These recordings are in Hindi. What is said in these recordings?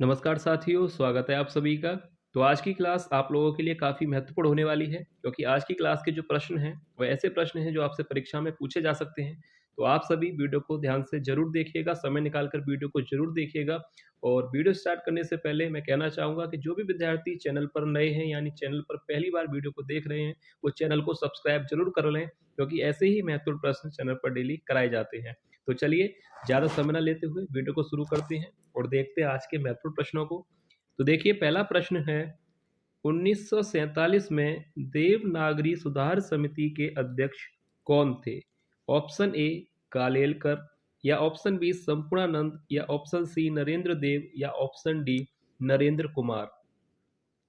नमस्कार साथियों, स्वागत है आप सभी का। तो आज की क्लास आप लोगों के लिए काफ़ी महत्वपूर्ण होने वाली है, क्योंकि आज की क्लास के जो प्रश्न हैं, वो ऐसे प्रश्न हैं जो आपसे परीक्षा में पूछे जा सकते हैं। तो आप सभी वीडियो को ध्यान से ज़रूर देखिएगा, समय निकाल कर वीडियो को ज़रूर देखिएगा। और वीडियो स्टार्ट करने से पहले मैं कहना चाहूँगा कि जो भी विद्यार्थी चैनल पर नए हैं, यानी चैनल पर पहली बार वीडियो को देख रहे हैं, वो चैनल को सब्सक्राइब ज़रूर कर लें, क्योंकि ऐसे ही महत्वपूर्ण प्रश्न चैनल पर डेली कराए जाते हैं। तो चलिए, ज़्यादा समय ना लेते हुए वीडियो को शुरू करते हैं और देखते हैं आज के महत्वपूर्ण प्रश्नों को। तो देखिए, पहला प्रश्न है, 1947 में देवनागरी सुधार समिति के अध्यक्ष कौन थे? ऑप्शन ए कालेलकर, या ऑप्शन बी संपूर्णानंद, या ऑप्शन सी नरेंद्र देव, या ऑप्शन डी नरेंद्र कुमार।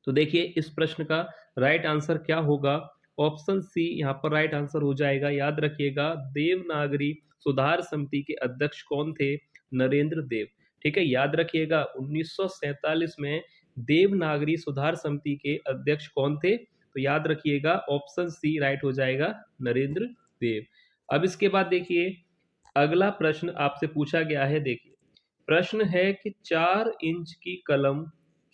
तो देखिए, इस प्रश्न का राइट आंसर क्या होगा? ऑप्शन सी यहाँ पर राइट आंसर हो जाएगा। याद रखिएगा, देवनागरी सुधार समिति के अध्यक्ष कौन थे? नरेंद्र देव। ठीक है, याद रखिएगा, 1947 में देवनागरी सुधार समिति के अध्यक्ष कौन थे? तो याद रखिएगा, ऑप्शन सी राइट हो जाएगा, नरेंद्र देव। अब इसके बाद देखिए, अगला प्रश्न आपसे पूछा गया है। देखिए, प्रश्न है कि 4 इंच की कलम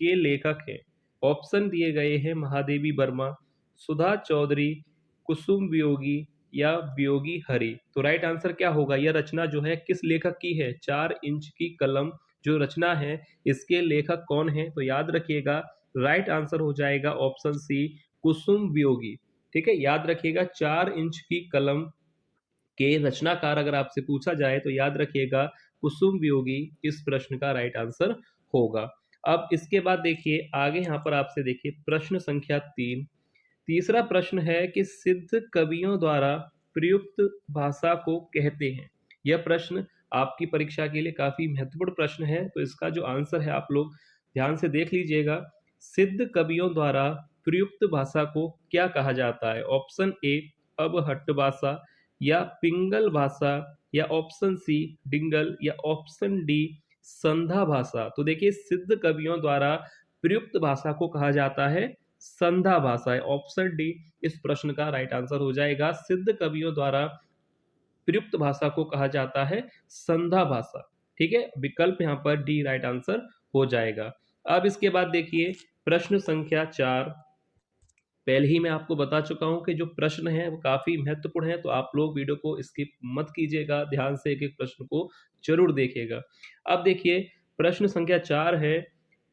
के लेखक हैं। ऑप्शन दिए गए हैं, महादेवी वर्मा, सुधा चौधरी, कुसुम वियोगी, या वियोगी हरि। तो राइट आंसर क्या होगा? यह रचना जो है किस लेखक की है? 4 इंच की कलम जो रचना है, इसके लेखक कौन है? तो याद रखिएगा, राइट आंसर हो जाएगा ऑप्शन सी, कुसुम वियोगी। ठीक है, याद रखिएगा, 4 इंच की कलम के रचनाकार अगर आपसे पूछा जाए तो याद रखिएगा, कुसुम वियोगी इस प्रश्न का राइट आंसर होगा। अब इसके बाद देखिए, आगे यहाँ पर आपसे देखिए प्रश्न संख्या 3। तीसरा प्रश्न है कि सिद्ध कवियों द्वारा प्रयुक्त भाषा को कहते हैं। यह प्रश्न आपकी परीक्षा के लिए काफी महत्वपूर्ण प्रश्न है, तो इसका जो आंसर है आप लोग ध्यान से देख लीजिएगा। सिद्ध कवियों द्वारा प्रयुक्त भाषा को क्या कहा जाता है? ऑप्शन ए अबहट्ट भाषा, या पिंगल भाषा, या ऑप्शन सी डिंगल, या ऑप्शन डी संधा भाषा। तो देखिए, सिद्ध कवियों द्वारा प्रयुक्त भाषा को कहा जाता है संधा भाषा है। ऑप्शन डी इस प्रश्न का राइट आंसर हो जाएगा। सिद्ध कवियों द्वारा प्रयुक्त भाषा को कहा जाता है संधा भाषा। ठीक है, विकल्प यहाँ पर डी राइट आंसर हो जाएगा। अब इसके बाद देखिए प्रश्न संख्या 4। पहले ही मैं आपको बता चुका हूं कि जो प्रश्न है वो काफी महत्वपूर्ण है, तो आप लोग वीडियो को स्किप मत कीजिएगा, ध्यान से एक एक प्रश्न को जरूर देखिएगा। अब देखिए, प्रश्न संख्या 4 है,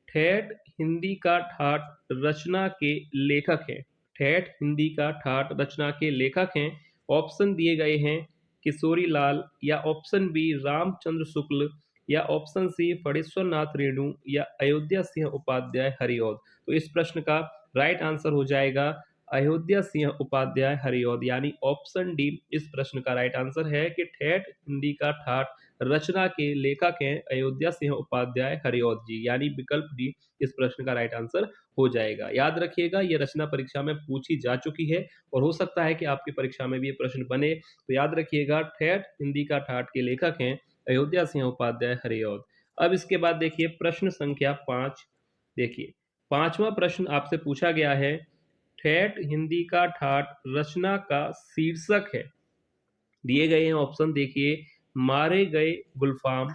ठेठ हिंदी का ठाठ रचना के लेखक हैं। ठेठ हिंदी का ठाठ रचना के लेखक हैं। ऑप्शन दिए गए हैं, किशोरी लाल, या ऑप्शन बी रामचंद्र शुक्ल, या ऑप्शन सी फणेश्वर नाथ रेणु, या अयोध्या सिंह उपाध्याय हरिऔध। तो इस प्रश्न का राइट आंसर हो जाएगा अयोध्या सिंह उपाध्याय हरिऔध, यानी ऑप्शन डी इस प्रश्न का राइट आंसर है कि ठेठ हिंदी का ठाठ रचना के लेखक हैं अयोध्या सिंह उपाध्याय हरिऔध जी, यानी विकल्प डी इस प्रश्न का राइट आंसर हो जाएगा। याद रखिएगा, यह रचना परीक्षा में पूछी जा चुकी है और हो सकता है कि आपकी परीक्षा में भी ये प्रश्न बने। तो याद रखिएगा, ठेठ हिंदी का ठाठ के लेखक हैं अयोध्या सिंह उपाध्याय हरिऔध। अब इसके बाद देखिए प्रश्न संख्या 5। देखिए, पांचवा प्रश्न आपसे पूछा गया है, ठेठ हिंदी का ठाठ रचना का शीर्षक है। दिए गए हैं ऑप्शन, देखिए, मारे गए गुलफाम,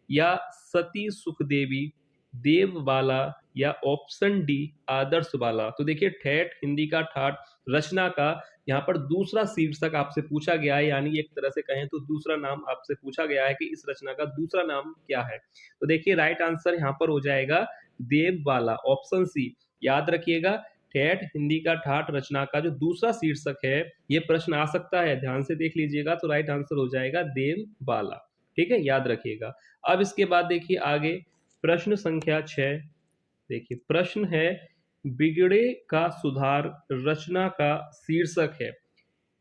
या सती सुखदेवी, देवबाला, या ऑप्शन डी आदर्श बाला। तो देखिए, ठेठ हिंदी का ठाठ रचना का यहाँ पर दूसरा शीर्षक आपसे पूछा गया है, यानी एक तरह से कहें तो दूसरा नाम आपसे पूछा गया है कि इस रचना का दूसरा नाम क्या है। तो देखिए, राइट आंसर यहाँ पर हो जाएगा देवबाला, ऑप्शन सी। याद रखिएगा, ठेठ हिंदी का ठाठ रचना का जो दूसरा शीर्षक है, ये प्रश्न आ सकता है, ध्यान से देख लीजिएगा, तो राइट आंसर हो जाएगा देवबाला। ठीक है, याद रखिएगा। अब इसके बाद देखिए आगे प्रश्न संख्या 6। देखिए, प्रश्न है, बिगड़े का सुधार रचना का शीर्षक है।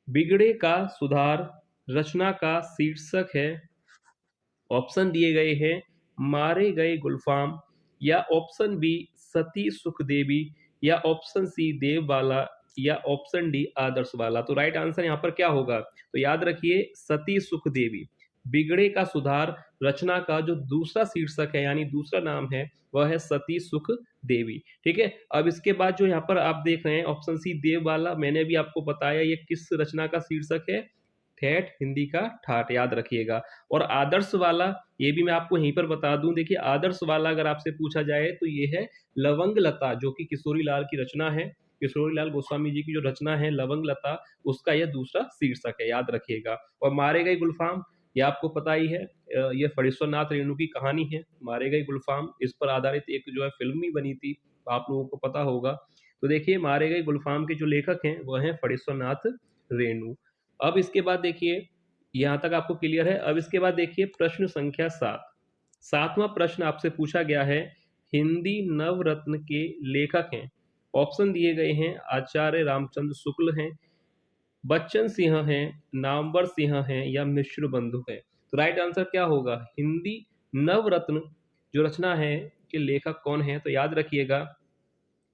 बिगड़े का सुधार रचना का शीर्षक है। ऑप्शन दिए गए हैं, मारे गए गुलफाम, या ऑप्शन बी सती सुखदेवी, या ऑप्शन सी देवबाला, या ऑप्शन डी आदर्श वाला। तो राइट आंसर यहाँ पर क्या होगा? तो याद रखिए, सती सुखदेवी। बिगड़े का सुधार रचना का जो दूसरा शीर्षक है, यानी दूसरा नाम है, वह है सती सुख देवी। ठीक है, अब इसके बाद जो यहाँ पर आप देख रहे हैं ऑप्शन सी देवबाला, मैंने भी आपको बताया ये किस रचना का शीर्षक है? ठेठ, हिंदी का ठाठ, याद रखिएगा। और आदर्श वाला, ये भी मैं आपको यहीं पर बता दूं, देखिए आदर्श वाला अगर आपसे पूछा जाए तो ये है लवंग लता, जो कि किशोरी लाल की रचना है। किशोरी लाल गोस्वामी जी की जो रचना है लवंग लता, उसका यह दूसरा शीर्षक है, याद रखिएगा। और मारे गए गुलफाम, ये आपको पता ही है, ये फणीश्वर नाथ रेणु की कहानी है, मारे गए गुलफाम। इस पर आधारित एक जो है फिल्म भी बनी थी, आप लोगों को पता होगा। तो देखिए मारे गए गुलफाम के जो लेखक हैं वह हैं फणीश्वर नाथ रेणु। अब इसके बाद देखिए, यहाँ तक आपको क्लियर है। अब इसके बाद देखिए प्रश्न संख्या 7। सातवां प्रश्न आपसे पूछा गया है, हिंदी नवरत्न के लेखक हैं। ऑप्शन दिए गए हैं, आचार्य रामचंद्र शुक्ल हैं, बच्चन सिंह हैं, नामवर सिंह हैं, या मिश्र बंधु हैं। तो राइट आंसर क्या होगा, हिंदी नवरत्न जो रचना है के लेखक कौन है? तो याद रखिएगा,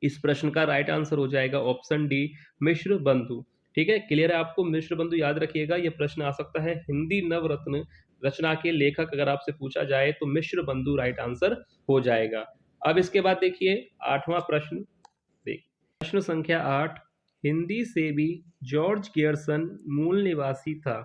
इस प्रश्न का राइट आंसर हो जाएगा ऑप्शन डी, मिश्र बंधु। ठीक है, क्लियर है आपको? मिश्र बंधु याद रखिएगा, यह प्रश्न आ सकता है। हिंदी नवरत्न रचना के लेखक अगर आपसे पूछा जाए तो मिश्र बंधु राइट आंसर हो जाएगा। अब इसके बाद देखिए आठवां प्रश्न, देखिए प्रश्न संख्या 8, हिंदी से भी जॉर्ज गियर्सन मूल निवासी था।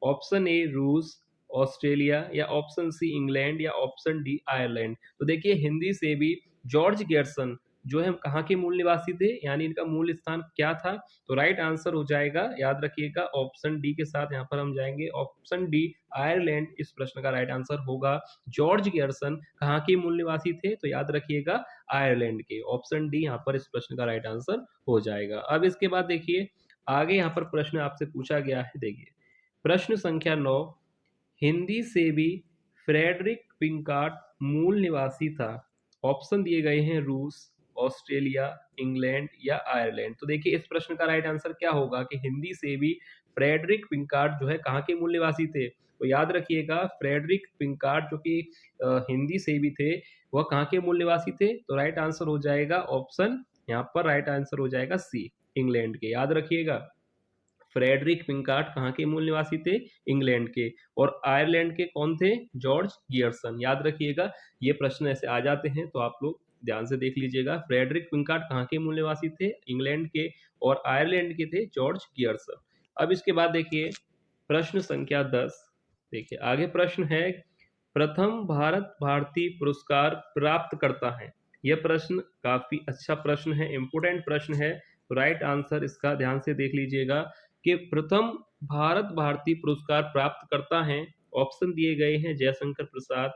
ऑप्शन ए रूस, ऑस्ट्रेलिया, या ऑप्शन सी इंग्लैंड, या ऑप्शन डी आयरलैंड। तो देखिए हिंदी से भी जॉर्ज गियर्सन जो है कहाँ के मूल निवासी थे, यानी इनका मूल स्थान क्या था? तो राइट आंसर हो जाएगा, याद रखिएगा, ऑप्शन डी के साथ यहाँ पर हम जाएंगे, ऑप्शन डी आयरलैंड इस प्रश्न का राइट आंसर होगा। जॉर्ज गियर्सन कहाँ के मूल निवासी थे? तो याद रखिएगा आयरलैंड के, ऑप्शन डी यहाँ पर इस प्रश्न का राइट आंसर हो जाएगा। अब इसके बाद देखिए आगे यहाँ पर प्रश्न आपसे पूछा गया है, देखिए प्रश्न संख्या 9, हिंदी से भी फ्रेडरिक पिंकार्ट मूल निवासी था। ऑप्शन दिए गए हैं रूस, ऑस्ट्रेलिया, इंग्लैंड, या आयरलैंड। तो देखिए इस प्रश्न का राइट आंसर क्या होगा कि हिंदी से भी फ्रेडरिक पिंकार्ट जो है कहाँ के मूल निवासी थे? तो याद रखिएगा फ्रेडरिक पिंकार्ट जो कि हिंदी से भी थे, वह कहाँ के मूल निवासी थे? तो राइट आंसर हो जाएगा ऑप्शन, यहाँ पर राइट आंसर हो जाएगा सी, इंग्लैंड के। याद रखिएगा फ्रेडरिक पिंकार्ट कहाँ के मूल निवासी थे? इंग्लैंड के। और आयरलैंड के कौन थे? George Gierson. याद रखिएगा, ये प्रश्न ऐसे आ जाते हैं तो आप लोग ध्यान से देख लीजिएगा। फ्रेडरिक पिंकार्ट कहाँ के मूल निवासी थे? इंग्लैंड के। और आयरलैंड के थे जॉर्ज गियर्सन। अब इसके बाद देखिए प्रश्न संख्या 10, देखिए आगे प्रश्न है, प्रथम भारत भारती पुरस्कार प्राप्त करता है। यह प्रश्न काफी अच्छा प्रश्न है, इंपोर्टेंट प्रश्न है। राइट आंसर इसका ध्यान से देख लीजिएगा कि प्रथम भारत भारती पुरस्कार प्राप्त करता है। ऑप्शन दिए गए हैं, जयशंकर प्रसाद,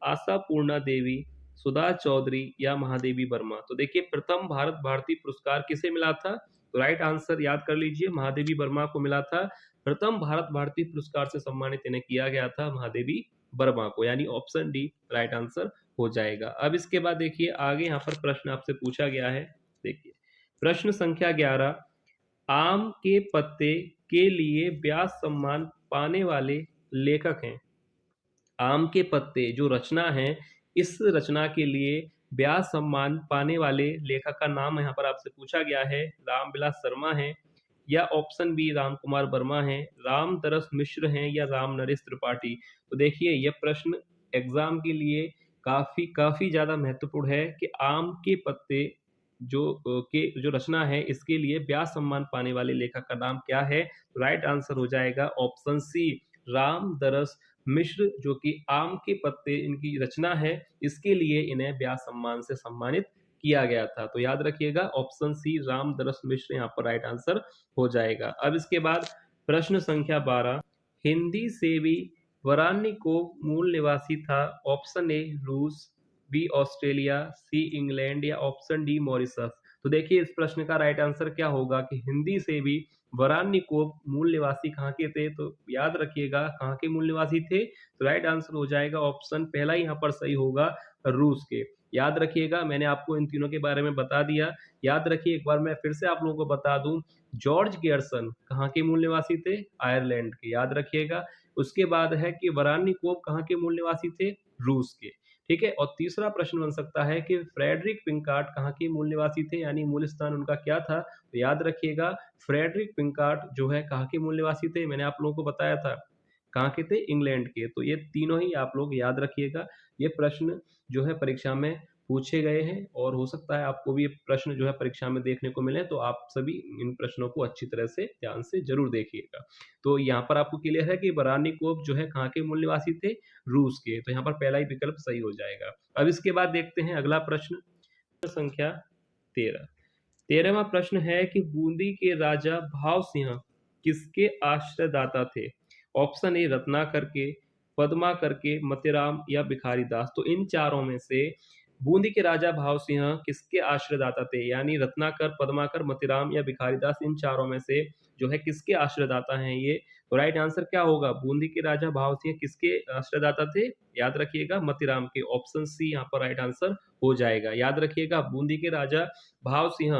आशा पूर्णा देवी, सुधा चौधरी, या महादेवी वर्मा। तो देखिए प्रथम भारत भारती पुरस्कार किसे मिला था? तो राइट आंसर याद कर लीजिए, महादेवी वर्मा को मिला था। प्रथम भारत भारती पुरस्कार से सम्मानित इन्हें किया गया था, महादेवी वर्मा को, यानी ऑप्शन डी राइट आंसर हो जाएगा। अब इसके बाद देखिए आगे यहाँ पर प्रश्न आपसे पूछा गया है, देखिए प्रश्न संख्या 11, आम के पत्ते के लिए व्यास सम्मान पाने वाले लेखक हैं। आम के पत्ते जो रचना है, इस रचना के लिए व्यास सम्मान पाने वाले लेखक का नाम यहाँ पर आपसे पूछा गया है। रामविलास शर्मा है, या ऑप्शन बी राम कुमार वर्मा है, राम तरस मिश्र हैं, या राम नरेश त्रिपाठी। तो देखिए यह प्रश्न एग्जाम के लिए काफी काफी ज्यादा महत्वपूर्ण है कि आम के पत्ते जो रचना है, इसके लिए व्यास सम्मान पाने वाले लेखक का नाम क्या है? राइट आंसर हो जाएगा ऑप्शन सी, राम दरस मिश्र, जो कि आम के पत्ते इनकी रचना है, इसके लिए इन्हें व्यास सम्मान से सम्मानित किया गया था। तो याद रखिएगा ऑप्शन सी राम दरस मिश्र यहाँ पर राइट आंसर हो जाएगा। अब इसके बाद प्रश्न संख्या 12, हिंदी से भी वरान्नी को मूल निवासी था। ऑप्शन ए रूस, बी ऑस्ट्रेलिया, सी इंग्लैंड, या ऑप्शन डी मॉरिशस। तो देखिए इस प्रश्न का राइट आंसर क्या होगा कि हिंदी से भी वरान्नी को मूल निवासी कहाँ के थे? तो याद रखिएगा कहाँ के मूल निवासी थे? तो राइट आंसर हो जाएगा ऑप्शन पहला यहाँ पर सही होगा, रूस के। याद रखिएगा, मैंने आपको इन तीनों के बारे में बता दिया। याद रखिए, एक बार मैं फिर से आप लोगों को बता दूं, जॉर्ज गियर्सन कहाँ के मूल निवासी थे? आयरलैंड के। याद रखिएगा। उसके बाद है कि वरान्नी कोब कहाँ के मूल निवासी थे? रूस के। ठीक है। और तीसरा प्रश्न बन सकता है कि फ्रेडरिक पिंकार्ट कहाँ के मूल निवासी थे, यानी मूल स्थान उनका क्या था? तो याद रखिएगा फ्रेडरिक पिंकार्ट जो है कहाँ के मूल निवासी थे? मैंने आप लोगों को बताया था कहाँ के थे? इंग्लैंड के। तो ये तीनों ही आप लोग याद रखिएगा। ये प्रश्न जो है परीक्षा में पूछे गए हैं और हो सकता है आपको भी ये प्रश्न जो है परीक्षा में देखने को मिले, तो आप सभी इन प्रश्नों को अच्छी तरह से ध्यान से जरूर देखिएगा। तो यहाँ पर आपको क्लियर है कि बरानिकोव जो है कहाँ के मूल निवासी थे, रूस के, तो यहाँ पर पहला ही विकल्प सही हो जाएगा। अब इसके बाद देखते हैं अगला प्रश्न संख्या 13। 13वां प्रश्न है कि बूंदी के राजा भाव सिंह किसके आश्रयदाता थे? ऑप्शन ए रत्नाकर के, पद्माकर के, मतेराम या भिखारी दास। तो इन चारों में से बूंदी के राजा भाव सिंह किसके आश्रयदाता थे? यानी रत्नाकर, पद्माकर, मतेराम या भिखारी दास, इन चारों में से जो है किसके आश्रयदाता हैं ये? तो राइट आंसर क्या होगा? बूंदी के राजा भाव सिंह किसके आश्रयदाता थे? याद रखिएगा, मतेराम के। ऑप्शन सी यहाँ पर राइट आंसर हो जाएगा। याद रखिएगा, बूंदी के राजा भाव सिंह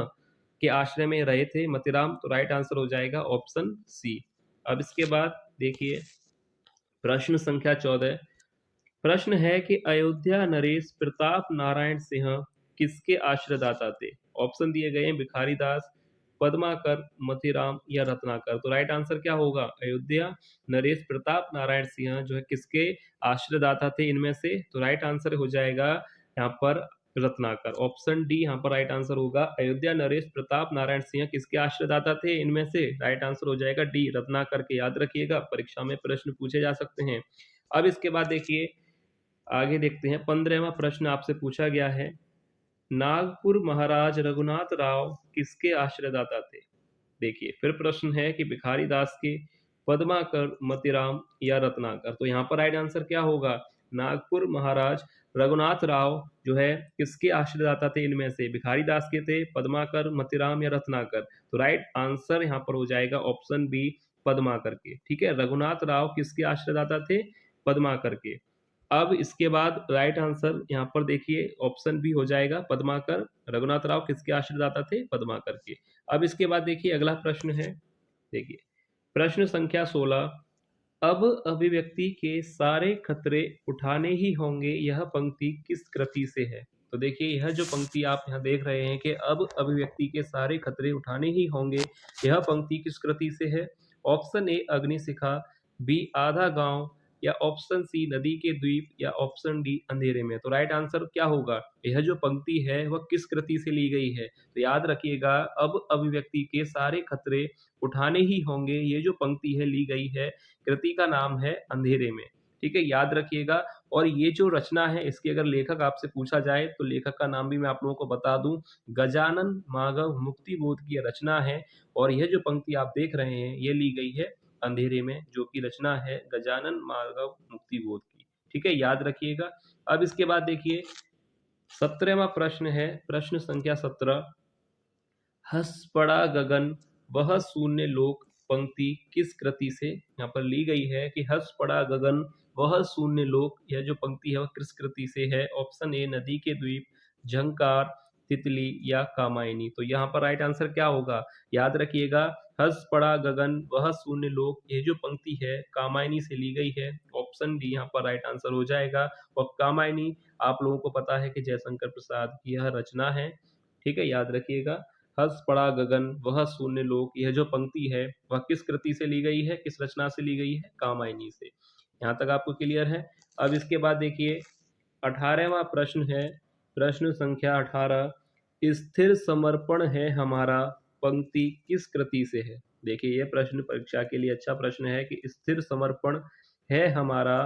के आश्रय में रहे थे मतेराम, तो राइट आंसर हो जाएगा ऑप्शन सी। अब इसके बाद देखिए प्रश्न संख्या 14। प्रश्न है कि अयोध्या नरेश प्रताप नारायण सिंह किसके आश्रयदाता थे? ऑप्शन दिए गए हैं भिखारी दास, पद्माकर, मतीराम या रत्नाकर। तो राइट आंसर क्या होगा? अयोध्या नरेश प्रताप नारायण सिंह जो है किसके आश्रयदाता थे इनमें से? तो राइट आंसर हो जाएगा यहाँ पर रत्नाकर। ऑप्शन डी यहाँ पर राइट आंसर होगा। अयोध्या नरेश प्रताप नारायण सिंह किसके आश्रयदाता थे इनमें से? राइट आंसर हो जाएगा डी, रत्नाकर के। याद रखिएगा, परीक्षा में प्रश्न पूछे जा सकते हैं। अब इसके बाद देखिए आगे देखते हैं। 15वां प्रश्न आपसे पूछा गया है, नागपुर महाराज रघुनाथ राव किसके आश्रयदाता थे? देखिए फिर प्रश्न है कि भिखारी दास के, पद्माकर, मतीराम या रत्नाकर। तो यहाँ पर राइट आंसर क्या होगा? नागपुर महाराज रघुनाथ राव जो है किसके आश्रयदाता थे इनमें से? भिखारी दास के थे, पद्माकर, मतीराम या रत्नाकर। तो राइट आंसर यहाँ पर हो जाएगा ऑप्शन बी, पद्माकर के। ठीक है, रघुनाथ राव किसके आश्रयदाता थे? पद्माकर के। अब इसके बाद राइट आंसर यहाँ पर देखिए ऑप्शन बी हो जाएगा, पद्माकर। रघुनाथ राव किसके आश्रयदाता थे? पद्माकर के। अब इसके बाद देखिए अगला प्रश्न है, देखिए प्रश्न संख्या 16। अब अभिव्यक्ति के सारे खतरे उठाने ही होंगे, यह पंक्ति किस कृति से है? तो देखिए यह जो पंक्ति आप यहाँ देख रहे हैं कि अब अभिव्यक्ति के सारे खतरे उठाने ही होंगे, यह पंक्ति किस कृति से है? ऑप्शन ए अग्निशिखा, बी आधा गांव, या ऑप्शन सी नदी के द्वीप, या ऑप्शन डी अंधेरे में। तो राइट आंसर क्या होगा? यह जो पंक्ति है वह किस कृति से ली गई है? तो याद रखिएगा, अब अभिव्यक्ति के सारे खतरे उठाने ही होंगे, ये जो पंक्ति है ली गई है, कृति का नाम है अंधेरे में। ठीक है, याद रखिएगा। और ये जो रचना है इसके अगर लेखक आपसे पूछा जाए तो लेखक का नाम भी मैं आप लोगों को बता दूं, गजानन माधव मुक्तिबोध की रचना है। और यह जो पंक्ति आप देख रहे हैं ये ली गई है अंधेरे में, जो कि रचना है गजानन माधव मुक्तिबोध की। ठीक है, याद रखिएगा। अब इसके बाद देखिए 17वां प्रश्न है, प्रश्न संख्या 17। हंस पड़ा गगन वह शून्य लोक पंक्ति किस कृति से यहाँ पर ली गई है? कि हंस पड़ा गगन वह शून्य लोक, यह जो पंक्ति है वह किस कृति से है? ऑप्शन ए नदी के द्वीप, झंकार, तितली या कामायनी। तो यहाँ पर राइट आंसर क्या होगा? याद रखिएगा, हंस पड़ा गगन वह शून्य लोक, ये जो पंक्ति है कामायनी से ली गई है। ऑप्शन डी यहाँ पर राइट आंसर हो जाएगा। और कामायनी आप लोगों को पता है कि जयशंकर प्रसाद की यह रचना है। ठीक है, याद रखिएगा, हंस पड़ा गगन वह शून्य लोक, यह जो पंक्ति है वह किस कृति से ली गई है, किस रचना से ली गई है? कामायनी से। यहाँ तक आपको क्लियर है। अब इसके बाद देखिए 18वां प्रश्न है, प्रश्न संख्या 18। स्थिर समर्पण है हमारा पंक्ति किस कृति से है? देखिए यह प्रश्न परीक्षा के लिए अच्छा प्रश्न है कि स्थिर समर्पण है हमारा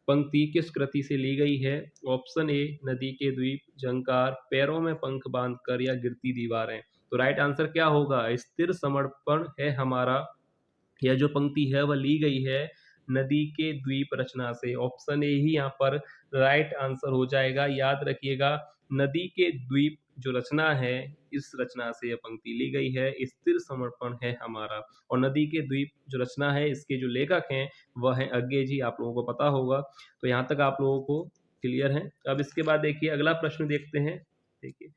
पंक्ति किस कृति से ली गई है? ऑप्शन ए नदी के द्वीप, झंकार, पैरों में पंख बांधकर या गिरती दीवारें। तो राइट आंसर क्या होगा? स्थिर समर्पण है हमारा, यह जो पंक्ति है वह ली गई है नदी के द्वीप रचना से। ऑप्शन ए ही यहाँ पर राइट आंसर हो जाएगा। याद रखिएगा, नदी के द्वीप जो रचना है इस रचना से यह पंक्ति ली गई है, स्थिर समर्पण है हमारा। और नदी के द्वीप जो रचना है इसके जो लेखक हैं वह है अज्ञे जी, आप लोगों को पता होगा। तो यहाँ तक आप लोगों को क्लियर है। अब इसके बाद देखिए अगला प्रश्न देखते हैं। देखिए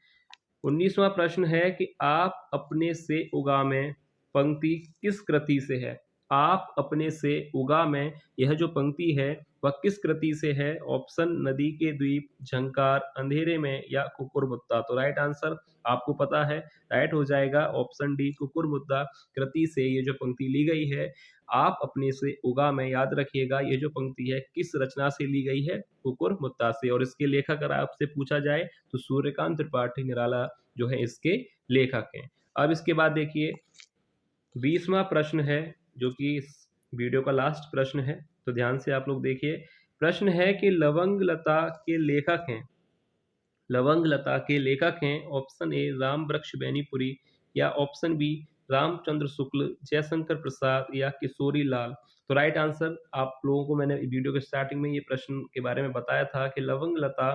19वां प्रश्न है कि आप अपने से उगा में पंक्ति किस कृति से है? आप अपने से उगा में, यह जो पंक्ति है वह किस कृति से है? ऑप्शन नदी के द्वीप, झंकार, अंधेरे में या कुकुरमुत्ता। तो राइट आंसर आपको पता है, राइट हो जाएगा ऑप्शन डी कुकुरमुत्ता कृति से ये जो पंक्ति ली गई है। आप अपने से उगा में याद रखिएगा, ये जो पंक्ति है किस रचना से ली गई है? कुकुरमुत्ता से। और इसके लेखक अगर आपसे पूछा जाए तो सूर्यकांत त्रिपाठी निराला जो है इसके लेखक हैं। अब इसके बाद देखिए 20वां प्रश्न है, जो कि इस वीडियो का लास्ट प्रश्न है, तो ध्यान से आप लोग देखिए। प्रश्न है कि लवंग लता के लेखक हैं, लवंग लता के लेखक हैं ऑप्शन ए राम वृक्ष बेनीपुरी, या ऑप्शन बी रामचंद्र शुक्ल, जयशंकर प्रसाद या किशोरी लाल। तो राइट आंसर आप लोगों को मैंने वीडियो के स्टार्टिंग में ये प्रश्न के बारे में बताया था कि लवंग लता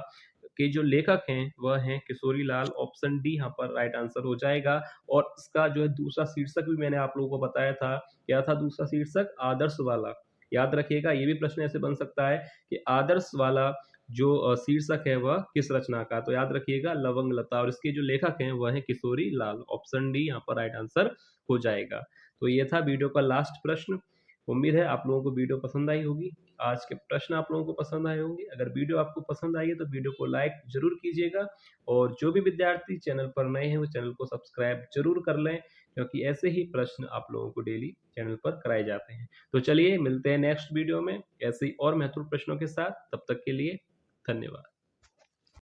के जो लेखक हैं वह हैं किशोरी लाल। ऑप्शन डी यहाँ पर राइट आंसर हो जाएगा। और इसका जो है दूसरा शीर्षक भी मैंने आप लोगों को बताया था, क्या था दूसरा शीर्षक? आदर्श वाला। याद रखिएगा, ये भी प्रश्न ऐसे बन सकता है कि आदर्श वाला जो शीर्षक है वह किस रचना का। तो याद रखिएगा लवंग लता, और इसके जो लेखक हैं वह है किशोरी लाल। ऑप्शन डी यहाँ पर राइट आंसर हो जाएगा। तो ये था वीडियो का लास्ट प्रश्न। उम्मीद है आप लोगों को वीडियो पसंद आई होगी, आज के प्रश्न आप लोगों को पसंद आए होंगे। अगर वीडियो आपको पसंद आई है तो वीडियो को लाइक जरूर कीजिएगा, और जो भी विद्यार्थी चैनल पर नए हैं वो चैनल को सब्सक्राइब जरूर कर लें, क्योंकि ऐसे ही प्रश्न आप लोगों को डेली चैनल पर कराए जाते हैं। तो चलिए मिलते हैं नेक्स्ट वीडियो में ऐसे ही और महत्वपूर्ण प्रश्नों के साथ। तब तक के लिए धन्यवाद।